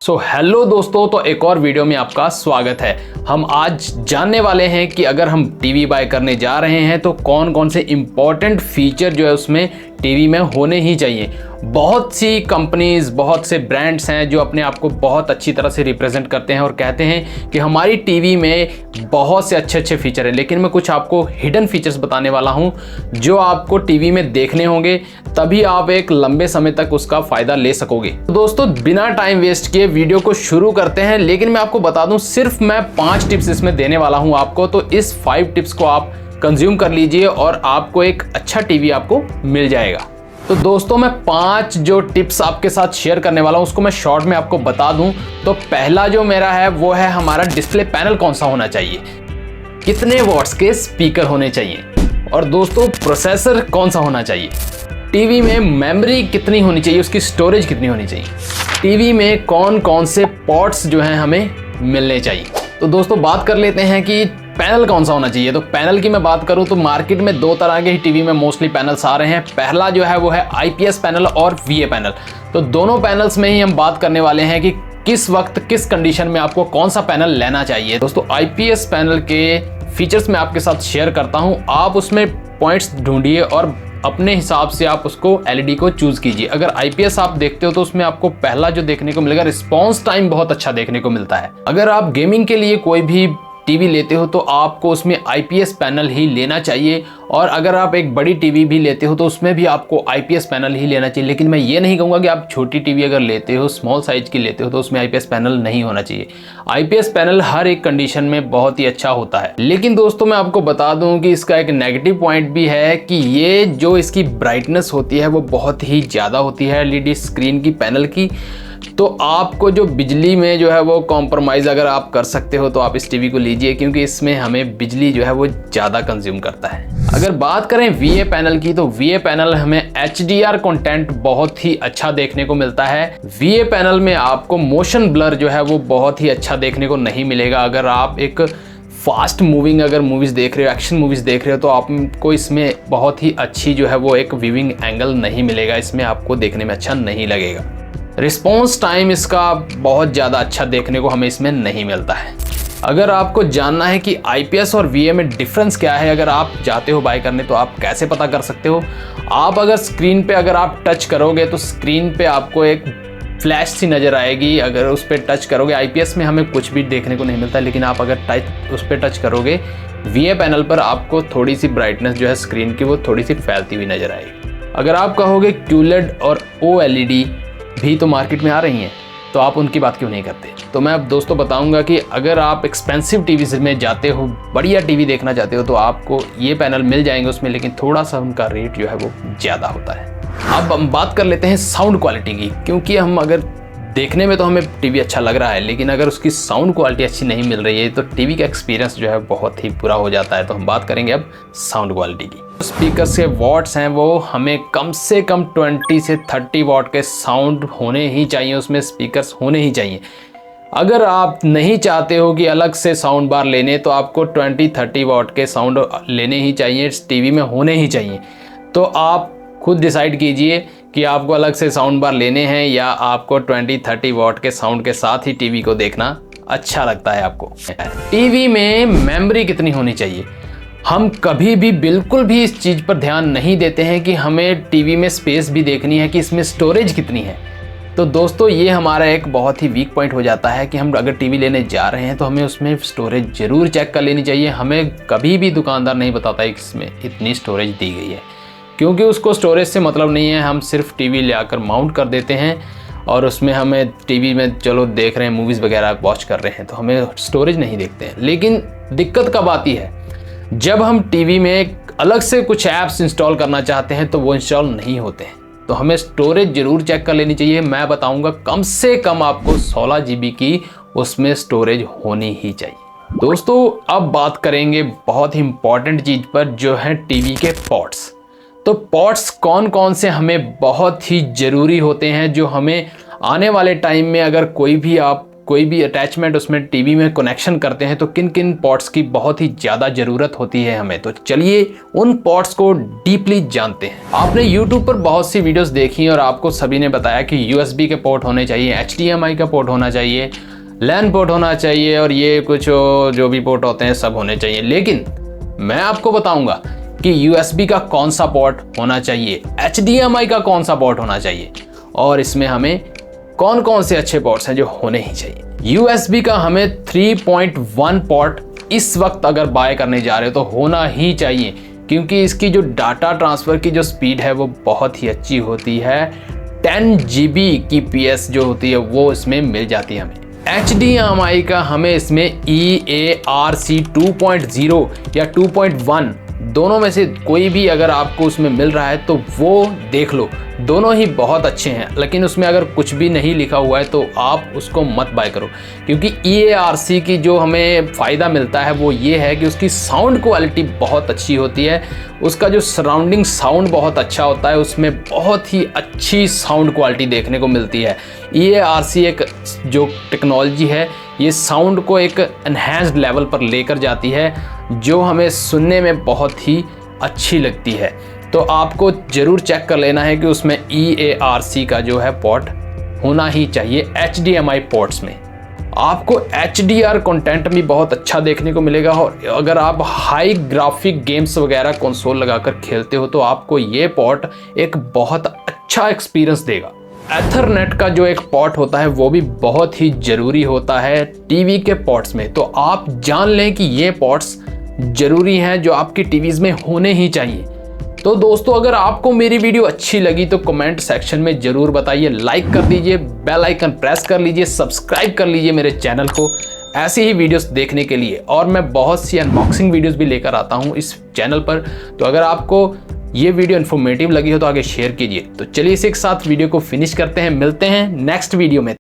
Hello दोस्तों, तो एक और वीडियो में आपका स्वागत है। हम आज जानने वाले हैं कि अगर हम टीवी बाय करने जा रहे हैं तो कौन कौन से इंपॉर्टेंट फीचर जो है उसमें टीवी में होने ही चाहिए। बहुत सी कंपनीज, बहुत से ब्रांड्स हैं जो अपने आप को बहुत अच्छी तरह से रिप्रेजेंट करते हैं और कहते हैं कि हमारी टीवी में बहुत से अच्छे अच्छे फीचर हैं, लेकिन मैं कुछ आपको हिडन फीचर्स बताने वाला हूं जो आपको टीवी में देखने होंगे, तभी आप एक लंबे समय तक उसका फायदा ले सकोगे। तो दोस्तों, बिना टाइम वेस्ट किए वीडियो को शुरू करते हैं। लेकिन मैं आपको बता दूं, सिर्फ मैं 5 टिप्स इसमें देने वाला हूं आपको, तो इस 5 टिप्स को आप कंज्यूम कर लीजिए और आपको एक अच्छा टीवी आपको मिल जाएगा। तो दोस्तों, मैं 5 जो टिप्स आपके साथ शेयर करने वाला हूं उसको मैं शॉर्ट में आपको बता दूं। तो पहला जो मेरा है वो है हमारा डिस्प्ले पैनल कौन सा होना चाहिए, कितने वॉट्स के स्पीकर होने चाहिए, और दोस्तों प्रोसेसर कौन सा होना चाहिए, टीवी में मेमोरी कितनी होनी चाहिए, उसकी स्टोरेज कितनी होनी चाहिए, टीवी में कौन कौन से पोर्ट्स जो हैं हमें मिलने चाहिए। तो दोस्तों, बात कर लेते हैं कि पैनल कौन सा होना चाहिए। तो पैनल की मैं बात करूं तो मार्केट में 2 तरह के ही टीवी में मोस्टली पैनल्स आ रहे हैं। पहला जो है वो है IPS पैनल और VA पैनल। तो दोनों पैनल्स में ही हम बात करने वाले हैं कि किस वक्त किस कंडीशन में आपको कौन सा पैनल लेना चाहिए। दोस्तों, IPS पैनल के फीचर्स मैं आपके साथ शेयर करता हूं, आप उसमें पॉइंट्स ढूंढिए और अपने हिसाब से आप उसको LED को चूज कीजिए। अगर IPS आप देखते हो तो उसमें आपको पहला जो देखने को मिलेगा, रिस्पॉन्स टाइम बहुत अच्छा देखने को मिलता है। अगर आप गेमिंग के लिए कोई भी टीवी लेते हो तो आपको उसमें IPS पैनल ही लेना चाहिए, और अगर आप एक बड़ी टीवी भी लेते हो तो उसमें भी आपको IPS पैनल ही लेना चाहिए। लेकिन मैं ये नहीं कहूँगा कि आप छोटी टीवी अगर लेते हो, स्मॉल साइज की लेते हो, तो उसमें IPS पैनल नहीं होना चाहिए। IPS पैनल हर एक कंडीशन में बहुत ही अच्छा होता है। लेकिन दोस्तों, मैं आपको बता दूं कि इसका एक नेगेटिव पॉइंट भी है कि ये जो इसकी ब्राइटनेस होती है वो बहुत ही ज़्यादा होती है LED स्क्रीन की, पैनल की। तो आपको जो बिजली में जो है वो कॉम्प्रोमाइज़ अगर आप कर सकते हो तो आप इस टीवी को लीजिए, क्योंकि इसमें हमें बिजली जो है वो ज़्यादा कंज्यूम करता है। अगर बात करें VA पैनल की, तो VA पैनल हमें HDR कंटेंट बहुत ही अच्छा देखने को मिलता है। VA पैनल में आपको मोशन ब्लर जो है वो बहुत ही अच्छा देखने को नहीं मिलेगा। अगर आप एक फास्ट मूविंग अगर मूवीज़ देख रहे हो, एक्शन मूवीज़ देख रहे हो, तो आपको इसमें बहुत ही अच्छी जो है वो एक व्यूइंग एंगल नहीं मिलेगा, इसमें आपको देखने में अच्छा नहीं लगेगा। रिस्पॉन्स टाइम इसका बहुत ज़्यादा अच्छा देखने को हमें इसमें नहीं मिलता है। अगर आपको जानना है कि IPS और VA में डिफरेंस क्या है, अगर आप जाते हो बाय करने, तो आप कैसे पता कर सकते हो। आप अगर स्क्रीन पे अगर आप टच करोगे तो स्क्रीन पे आपको एक फ्लैश सी नज़र आएगी। अगर उस पर टच करोगे, IPS में हमें कुछ भी देखने को नहीं मिलता, लेकिन आप अगर उस पर टच करोगे VA पैनल पर, आपको थोड़ी सी ब्राइटनेस जो है स्क्रीन की वो थोड़ी सी फैलती हुई नज़र आएगी। अगर आप कहोगे QLED और OLED भी तो मार्केट में आ रही हैं, तो आप उनकी बात क्यों नहीं करते। तो मैं अब दोस्तों बताऊंगा कि अगर आप एक्सपेंसिव टीवी में जाते हो, बढ़िया टीवी देखना चाहते हो, तो आपको ये पैनल मिल जाएंगे उसमें, लेकिन थोड़ा सा उनका रेट जो है वो ज़्यादा होता है। अब हम बात कर लेते हैं साउंड क्वालिटी की, क्योंकि हम अगर देखने में तो हमें टीवी अच्छा लग रहा है, लेकिन अगर उसकी साउंड क्वालिटी अच्छी नहीं मिल रही है तो टीवी का एक्सपीरियंस जो है बहुत ही बुरा हो जाता है। तो हम बात करेंगे अब साउंड क्वालिटी की। स्पीकर के वॉट्स हैं वो हमें कम से कम 20 से 30 वॉट के साउंड होने ही चाहिए, उसमें स्पीकर्स होने ही चाहिए। अगर आप नहीं चाहते हो कि अलग से साउंड बार लेने, तो आपको 20-30 वॉट के साउंड लेने ही चाहिए, इस टीवी में होने ही चाहिए। तो आप खुद डिसाइड कीजिए कि आपको अलग से साउंड बार लेने हैं या आपको 20-30 वॉट के साउंड के साथ ही टीवी को देखना अच्छा लगता है आपको। टीवी में मेमोरी कितनी होनी चाहिए, हम कभी भी बिल्कुल भी इस चीज़ पर ध्यान नहीं देते हैं कि हमें टीवी में स्पेस भी देखनी है कि इसमें स्टोरेज कितनी है। तो दोस्तों, ये हमारा एक बहुत ही वीक पॉइंट हो जाता है कि हम अगर टीवी लेने जा रहे हैं तो हमें उसमें स्टोरेज ज़रूर चेक कर लेनी चाहिए। हमें कभी भी दुकानदार नहीं बताता है कि इसमें इतनी स्टोरेज दी गई है, क्योंकि उसको स्टोरेज से मतलब नहीं है। हम सिर्फ टीवी ले आकर माउंट कर देते हैं और उसमें हमें टीवी में चलो देख रहे हैं, मूवीज़ वगैरह वॉच कर रहे हैं, तो हमें स्टोरेज नहीं देखते हैं। लेकिन दिक्कत कब आती है, जब हम टीवी में अलग से कुछ ऐप्स इंस्टॉल करना चाहते हैं तो वो इंस्टॉल नहीं होते हैं। तो हमें स्टोरेज ज़रूर चेक कर लेनी चाहिए। मैं बताऊँगा कम से कम आपको 16 GB की उसमें स्टोरेज होनी ही चाहिए। दोस्तों, अब बात करेंगे बहुत ही इंपॉर्टेंट चीज़ पर, जो है टीवी के पोर्ट्स। तो पोर्ट्स कौन कौन से हमें बहुत ही ज़रूरी होते हैं, जो हमें आने वाले टाइम में अगर कोई भी आप कोई भी अटैचमेंट उसमें टीवी में कनेक्शन करते हैं तो किन किन पोर्ट्स की बहुत ही ज़्यादा ज़रूरत होती है हमें। तो चलिए उन पोर्ट्स को डीपली जानते हैं। आपने YouTube पर बहुत सी वीडियोस देखी और आपको सभी ने बताया कि USB के पोर्ट होने चाहिए, HDMI का पोर्ट होना चाहिए, LAN पोर्ट होना चाहिए और ये कुछ जो भी पोर्ट होते हैं सब होने चाहिए। लेकिन मैं आपको बताऊंगा कि USB का कौन सा पोर्ट होना चाहिए, HDMI का कौन सा पोर्ट होना चाहिए और इसमें हमें कौन कौन से अच्छे पोर्ट्स हैं जो होने ही चाहिए। USB का हमें 3.1 पोर्ट इस वक्त अगर बाय करने जा रहे हो तो होना ही चाहिए, क्योंकि इसकी जो डाटा ट्रांसफ़र की जो स्पीड है वो बहुत ही अच्छी होती है। 10 GB की PS जो होती है वो इसमें मिल जाती है हमें। HDMI का हमें इसमें EARC 2.0 या 2.1 दोनों में से कोई भी अगर आपको उसमें मिल रहा है तो वो देख लो, दोनों ही बहुत अच्छे हैं। लेकिन उसमें अगर कुछ भी नहीं लिखा हुआ है तो आप उसको मत बाय करो, क्योंकि EARC की जो हमें फ़ायदा मिलता है वो ये है कि उसकी साउंड क्वालिटी बहुत अच्छी होती है, उसका जो सराउंडिंग साउंड बहुत अच्छा होता है, उसमें बहुत ही अच्छी साउंड क्वालिटी देखने को मिलती है। EARC एक जो टेक्नोलॉजी है ये साउंड को एक एनहेंस्ड लेवल पर लेकर जाती है जो हमें सुनने में बहुत ही अच्छी लगती है। तो आपको ज़रूर चेक कर लेना है कि उसमें EARC का जो है पोर्ट होना ही चाहिए। HDMI पोर्ट्स में आपको HDR कंटेंट भी बहुत अच्छा देखने को मिलेगा और अगर आप हाई ग्राफिक गेम्स वगैरह कंसोल लगाकर खेलते हो तो आपको ये पोर्ट एक बहुत अच्छा एक्सपीरियंस देगा। एथरनेट का जो एक पोर्ट होता है वो भी बहुत ही ज़रूरी होता है टीवी के पोर्ट्स में, तो आप जान लें कि ये पोर्ट्स ज़रूरी हैं जो आपकी टीवीज़ में होने ही चाहिए। तो दोस्तों अगर आपको मेरी वीडियो अच्छी लगी तो कमेंट सेक्शन में ज़रूर बताइए, लाइक कर दीजिए, बेल आइकन प्रेस कर लीजिए, सब्सक्राइब कर लीजिए मेरे चैनल को ऐसी ही वीडियोस देखने के लिए। और मैं बहुत सी अनबॉक्सिंग वीडियोस भी लेकर आता हूं इस चैनल पर, तो अगर आपको ये वीडियो इन्फॉर्मेटिव लगी हो तो आगे शेयर कीजिए। तो चलिए इसी के साथ वीडियो को फिनिश करते हैं, मिलते हैं नेक्स्ट वीडियो में।